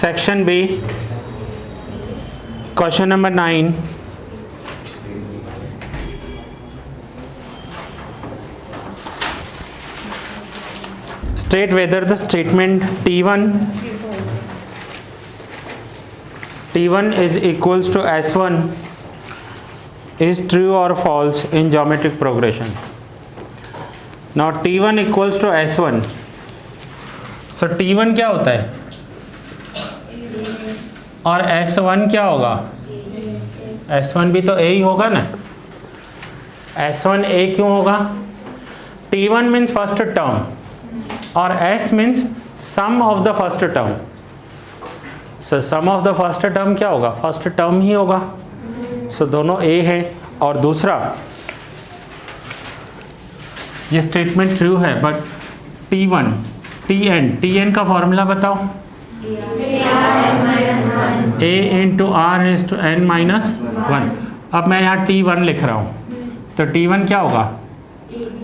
Section B, question number 9. State whether the statement T1 is equals to S1 is true or false in geometric progression. Now T1 equals to S1. So T1 क्या होता है और S1 क्या होगा? S1 भी तो A ही होगा ना. S1 A क्यों होगा? T1 means first term और S means sum of the first term. So sum of the first term क्या होगा? फर्स्ट टर्म ही होगा. So दोनों A है. और दूसरा ये स्टेटमेंट ट्रू है बट T1 Tn का फॉर्मूला बताओ. A into R is to n minus 1. अब मैं यहाँ T1 लिख रहा हूँ तो T1 क्या होगा?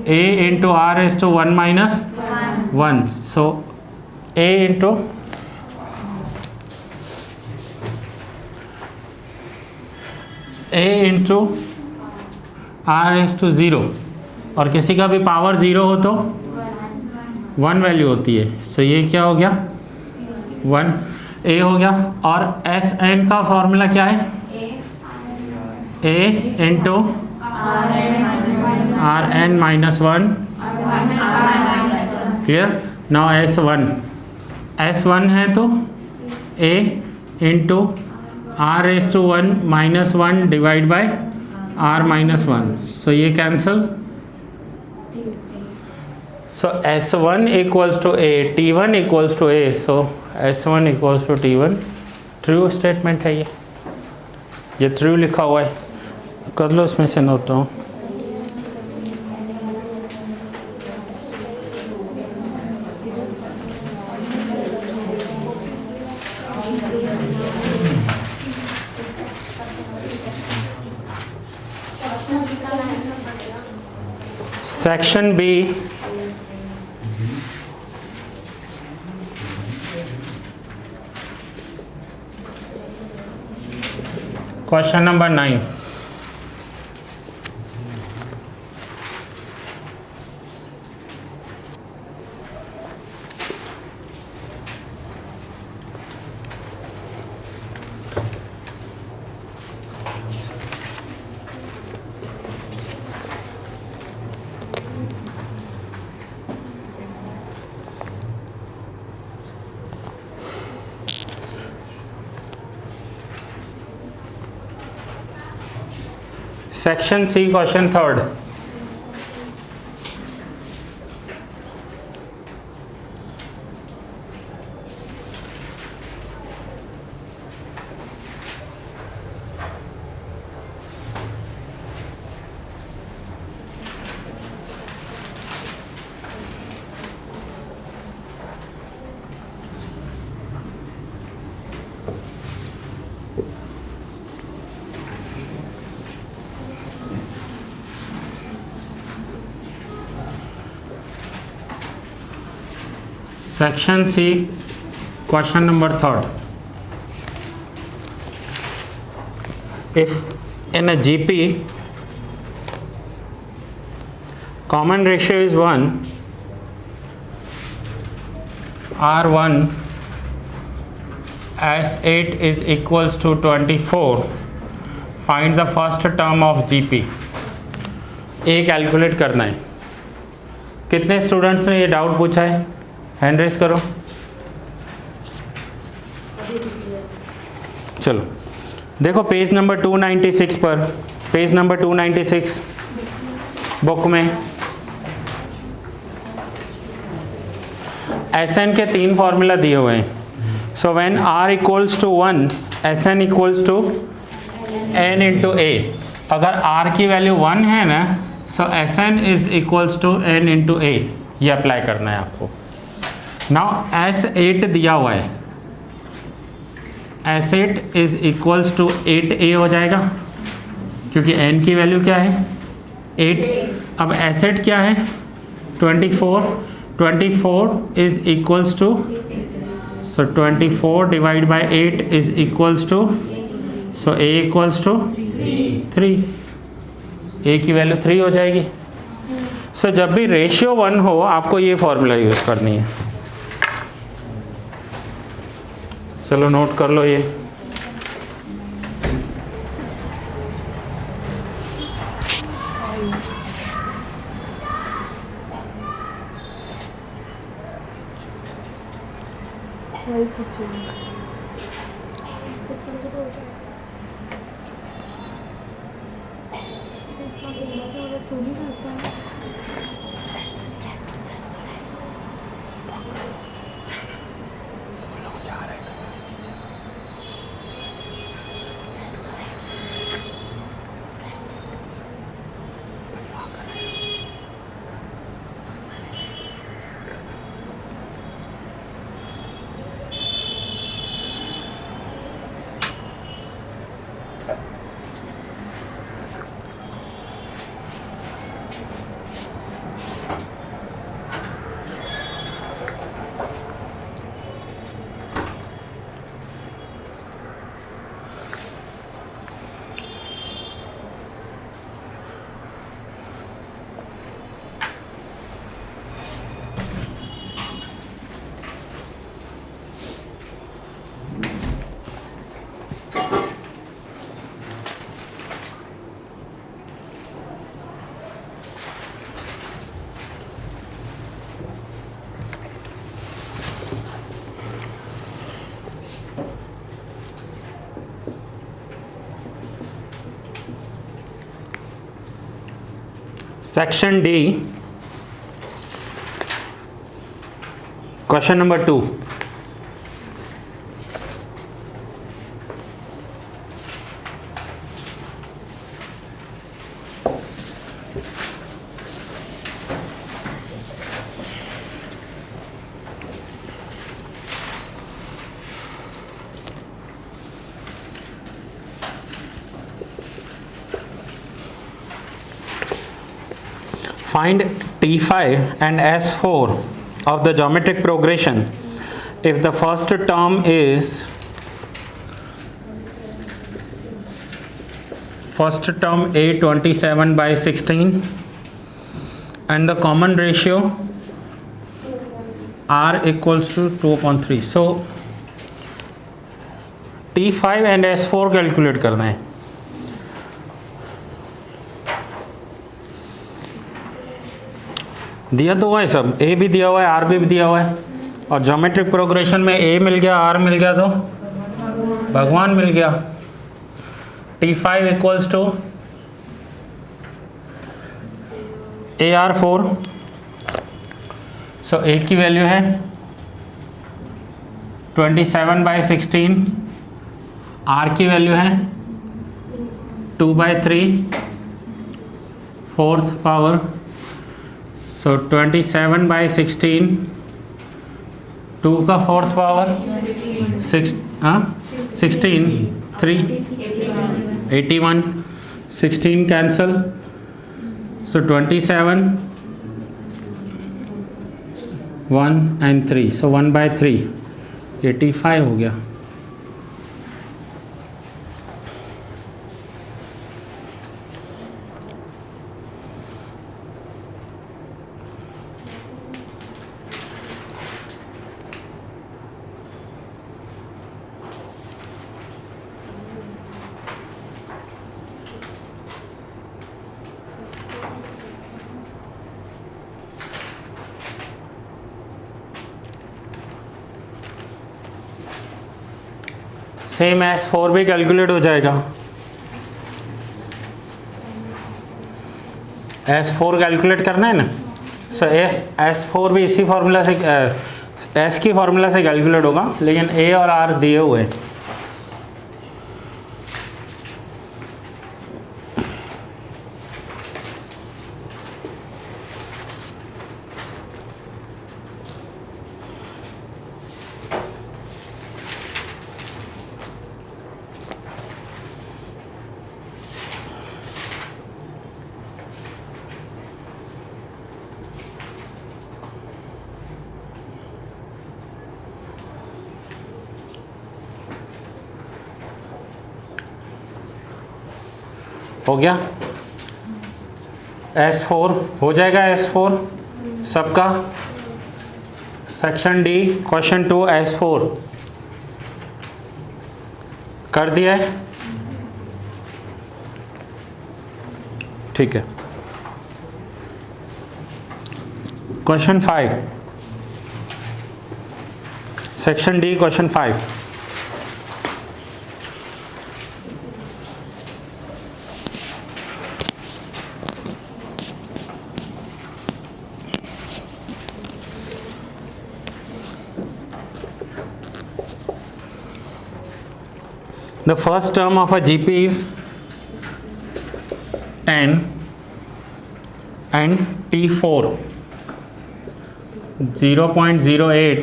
A into R is to 1 minus 1. So A into R is to 0 और किसी का भी पावर 0 हो तो 1 वैल्यू होती है. सो ये क्या हो गया? 1 A हो गया. और एस एन का फॉर्मूला क्या है? A into R n minus 1. Clear. Now S1 है तो A into R is to 1 minus 1 divide by R minus 1. So ये cancel. So S1 equals to A, T1 equals to A, so S1 equals to T1. True statement है ये true लिखा हुआ है. कर लो इसमें से note down. Section B, question number 9. Section C, question 3. Section C, question number 3. If in a GP common ratio is 1, R1 S8 is equals to 24, find the first term of GP. A calculate करना है. कितने students ने ये doubt पूछा है? Hand raise करो. चलो देखो पेज नंबर 296 पर, पेज नंबर 296 बुक में Sn के 3 फॉर्मूला दिए हुए हैं. So when R equals to 1 Sn equals to n into A. अगर R की वैल्यू 1 है ना, so Sn is equals to n into A. ये अप्लाई करना है आपको. नाउ S8 दिया हुआ है, S8 is equals to 8A हो जाएगा क्योंकि n की वैल्यू क्या है? 8. अब S8 क्या है? 24 is equals to So 24 divided by 8 is equals to, so A equals to 3, A की वैल्यू 3 हो जाएगी। सो जब भी रेशियो 1 हो आपको ये फॉर्मूला यूज़ करनी है। चलो नोट कर लो ये। Section D, question number 2. Find T5 and S4 of the geometric progression if the first term is A27 by 16 and the common ratio R equals to 2/3. So T5 and S4 calculate करना है। दिया तो हुआ है सब, ए भी दिया हुआ है, आर भी दिया हुआ है, और ज्योमेट्रिक प्रोग्रेशन में ए मिल गया, आर मिल गया तो भगवान मिल गया। T5 इक्वल्स टू AR4, सो ए की वैल्यू है 27 by 16, आर की वैल्यू है 2/3 4th पावर, सो 27 by 16, 2 का 4th power 16, 3 81, 16 cancel, so 27 1 and 3, सो 1/3 85 हो गया। सेम S4 भी कैलकुलेट हो जाएगा। S4 कैलकुलेट करना है ना, सो S4 भी इसी फार्मूला से S की फार्मूला से कैलकुलेट होगा, लेकिन A और R दिए हुए हैं। हो गया। S4 हो जाएगा, S4 सबका। सेक्शन डी क्वेश्चन 2 S4 कर दिया है, ठीक है। Question 5, section D question 5। The first term of a GP is 10 and T4 0.08.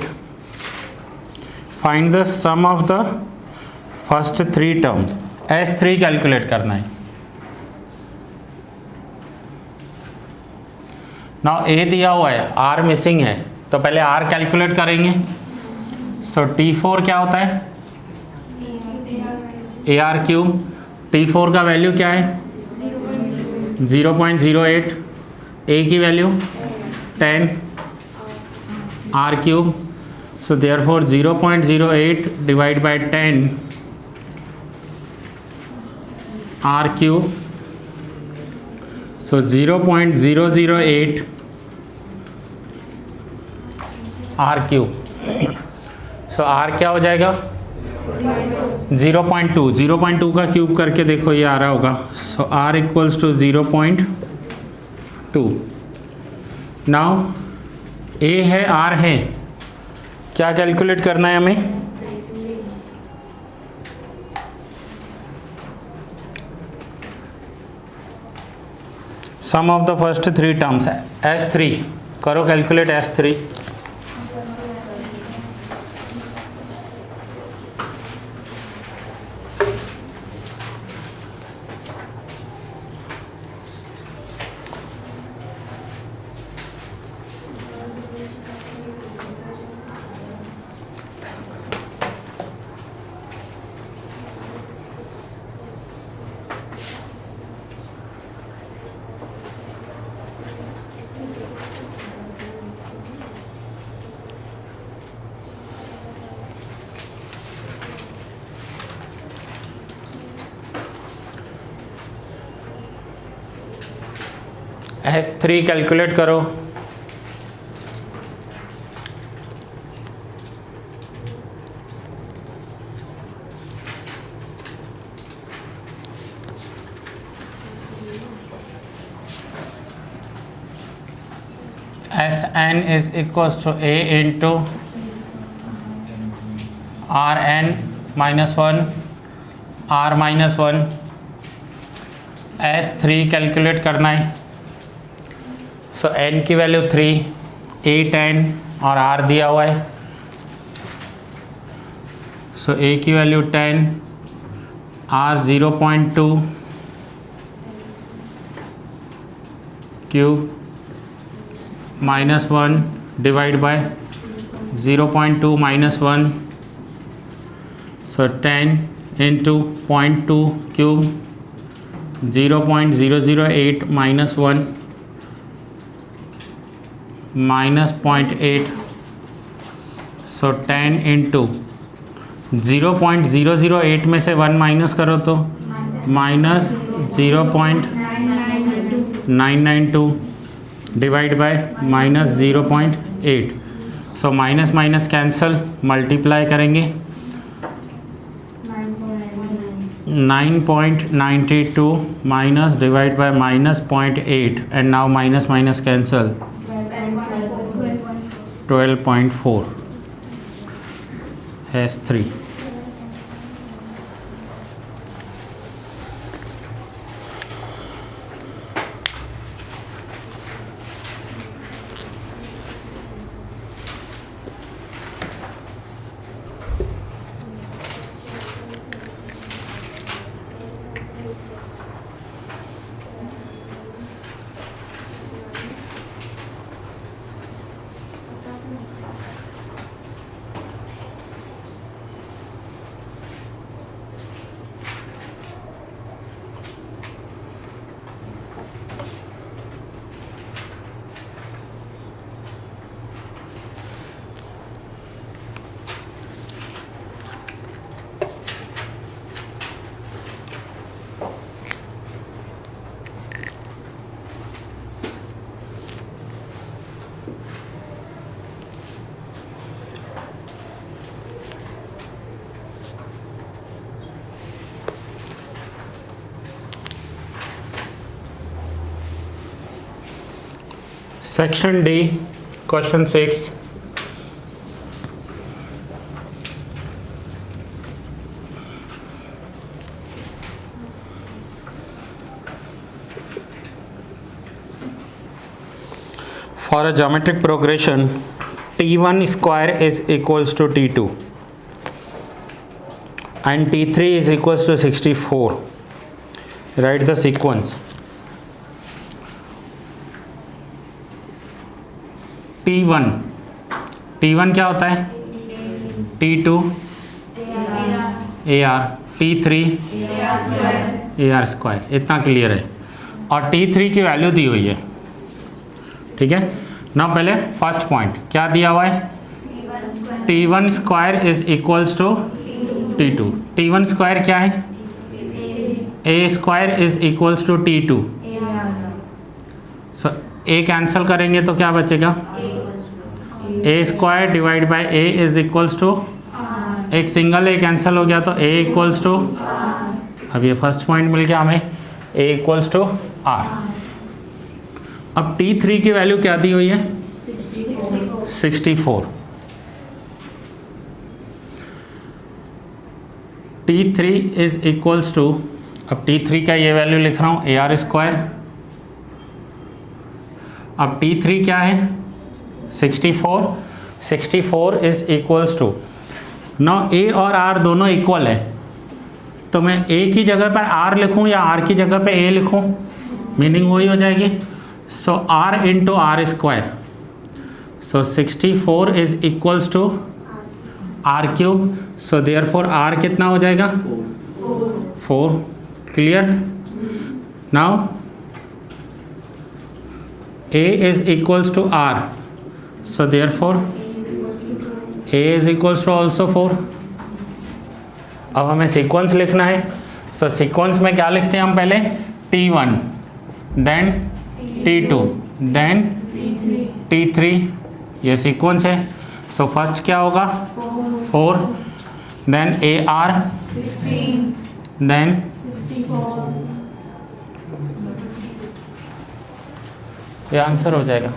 Find the sum of the first three terms. S3 calculate करना है। Now A दिया हुआ है, R मिसिंग है, तो पहले R कैलकुलेट करेंगे। So T4 क्या होता है? AR cube. T4 का वैल्यू क्या है? 0.08। A की value 10 R cube. So therefore 0.08 divide by 10 R cube. So 0.008 R cube. So R क्या हो जाएगा? 0.2 का क्यूब करके देखो, ये आ रहा होगा। So R equals to 0.2। Now A है, R है, क्या कैलकुलेट करना है हमें? Sum of the first three terms है S3। करो कैलकुलेट S3। S3 कैलकुलेट करो। Sn is equals to A into Rn minus 1 R minus 1। S3 calculate करना है। सो n की वैल्यू 3, A 10 और R दिया हुआ है। सो A की value 10, R 0.2 cube -1 divide bye 0.2 -1। सो 10 इंटू 0.2 क्यूब 0.008 -1 -0.8। सो 10 इंटू 0.008 में से 1 माइनस करो तो -0.992 divide by -0.8। So minus minus cancel, multiply करेंगे 9.92 minus divide by -0.8 and now minus minus cancel 12.4 S3। Section D, question 6. For a geometric progression, T1 square is equals to T2 and T3 is equals to 64. Write the sequence. T1 क्या होता है? T2 AR, T3 AR square. इतना clear है. और T3 की value दी हुई है. ठीक है ना. पहले फर्स्ट पॉइंट क्या दिया हुआ है? T1 square is equals to T2. T1 square क्या है? A square is equals to T2. So A cancel करेंगे तो क्या बचेगा? A square divide by A is equals to, एक सिंगल A कैंसिल हो गया तो A इक्वल्स टू, अब ये फर्स्ट पॉइंट मिल गया हमें, A इक्वल्स टू R. अब T3 की वैल्यू क्या दी हुई है? 64. T3 इज इक्वल्स टू, अब T3 का ये वैल्यू लिख रहा हूँ AR स्क्वायर. अब T3 क्या है? 64. 64 इज इक्वल्स टू, नौ A और R दोनों इक्वल है तो मैं A की जगह पर R लिखूँ या R की जगह पर A लिखूँ, मीनिंग वही हो जाएगी. So R into R square. So 64 is equals to R cube. So therefore R कितना हो जाएगा? 4. Clear? Now A is equals to R. So therefore A is equals to also 4. अब हमें सीक्वेंस लिखना है. So सीक्वेंस में क्या लिखते हैं हम? पहले T1 then T2 then T3. ये सीक्वेंस है. सो फर्स्ट क्या होगा? 4 then AR 16 then 64. ये आंसर हो जाएगा.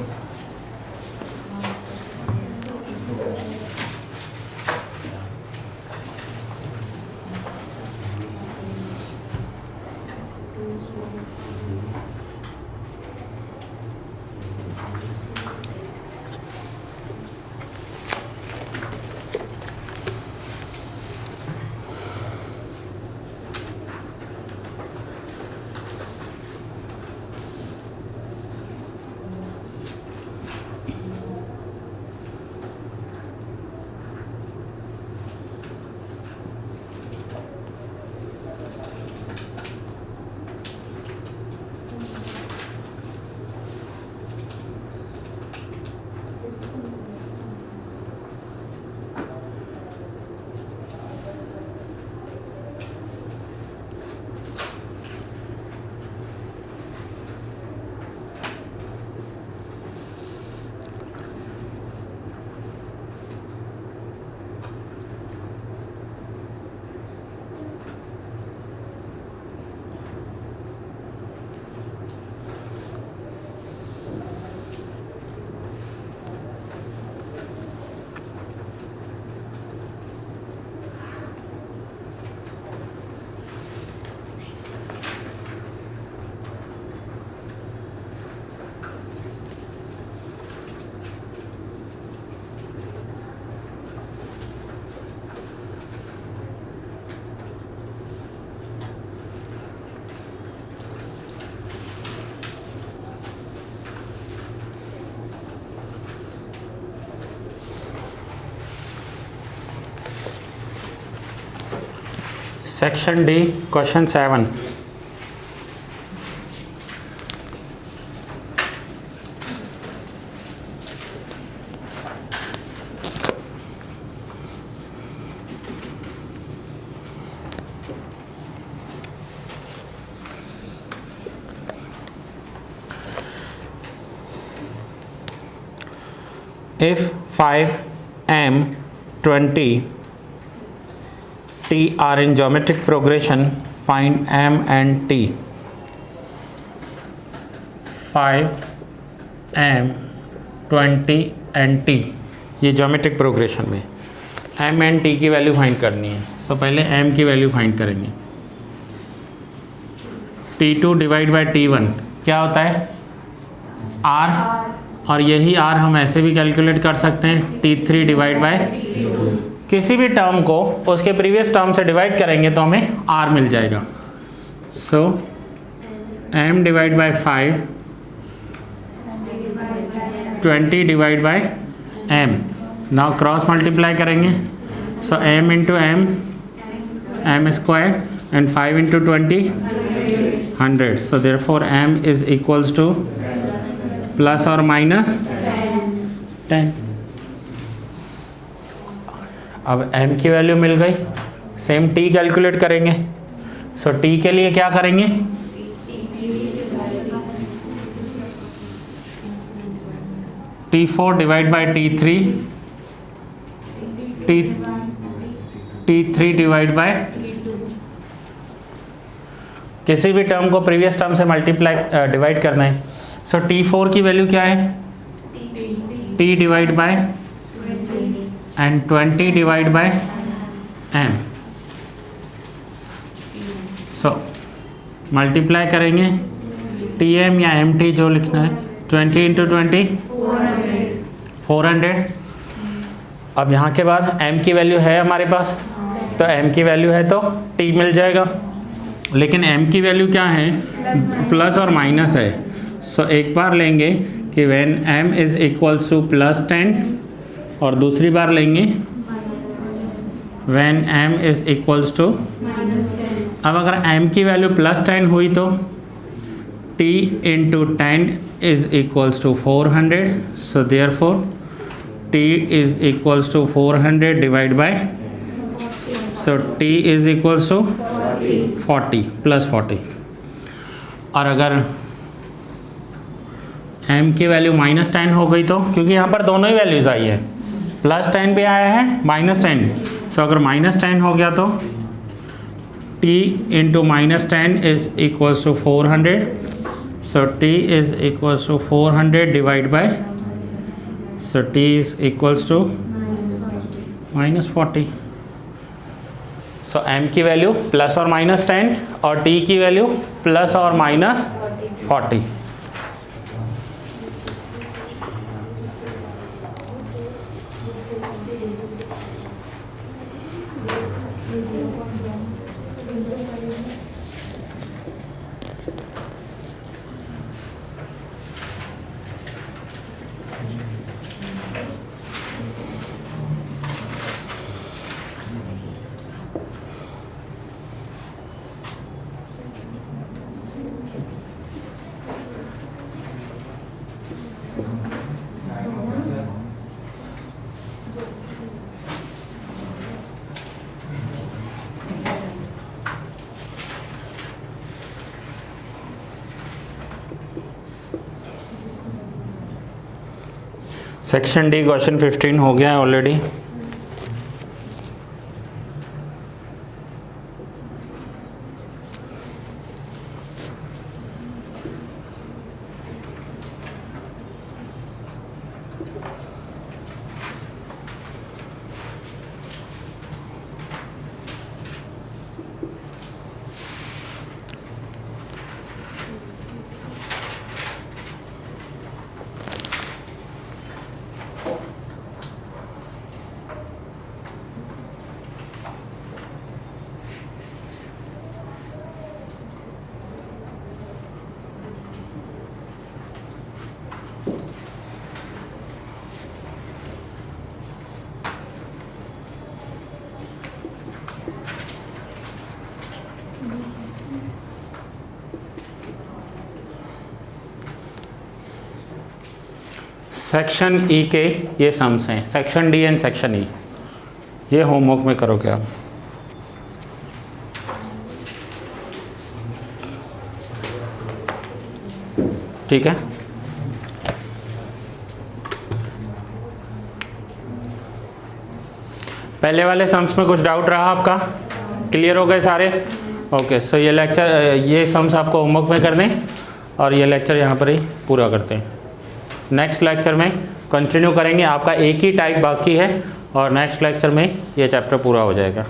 Section D, question 7. If 5M 20 T are in geometric progression, find M and T. 5 m 20 and t, ये ज्योमेट्रिक प्रोग्रेशन में m and t की वैल्यू फाइंड करनी है। सो पहले m की वैल्यू फाइंड करेंगे। t2 डिवाइड बाई t1 क्या होता है r, और यही r हम ऐसे भी कैलकुलेट कर सकते हैं t3 डिवाइड बाई, किसी भी टर्म को उसके प्रीवियस टर्म से डिवाइड करेंगे तो हमें r मिल जाएगा। सो m divide by 5 20 divide by m, now cross multiply करेंगे। सो m into m square and 5 into 20 100। So therefore m is equals to plus और माइनस 10। अब m की वैल्यू मिल गई, सेम t कैलकुलेट करेंगे। सो t के लिए क्या करेंगे, t4 divide by t3 divide by, किसी भी टर्म को प्रीवियस टर्म से मल्टीप्लाई डिवाइड करना है। सो t4 की वैल्यू क्या है, t divide by and 20 divide by m। So multiply करेंगे tm या mt जो लिखना है, 20 इंटू 20 400। अब यहाँ के बाद m की वैल्यू है हमारे पास, तो m की वैल्यू है तो t मिल जाएगा। लेकिन m की वैल्यू क्या है, प्लस और माइनस है। सो एक बार लेंगे कि when m is equals to plus 10, और दूसरी बार लेंगे when m is equals to, अब अगर m की वैल्यू प्लस 10 हुई तो t into 10 is equals to 400। So therefore t is equals to 400 divide by, so t is equals to 40 plus 40। और अगर m की वैल्यू माइनस 10 हो गई तो, क्योंकि यहाँ पर दोनों ही वैल्यूज आई है, प्लस 10 भी आया है माइनस 10। सो अगर माइनस 10 हो गया तो t into minus 10 is equals to 400। So t is equals to 400 divide by, so t is equals to minus 40। So m की वैल्यू प्लस और माइनस 10 और t की वैल्यू प्लस और माइनस 40। सेक्शन डी क्वेश्चन 15 हो गया है already. Section E के ये सम्स हैं, section D and section E, ये होमवर्क में करोगे आप। ठीक है, पहले वाले सम्स में कुछ डाउट रहा आपका, क्लियर हो गए सारे? ओके, सो ये लेक्चर, ये सम्स आपको होमवर्क में कर दें और ये लेक्चर यहाँ पर ही पूरा करते हैं। नेक्स्ट लेक्चर में कंटिन्यू करेंगे। आपका एक ही टाइप बाकी है और नेक्स्ट लेक्चर में ये चैप्टर पूरा हो जाएगा।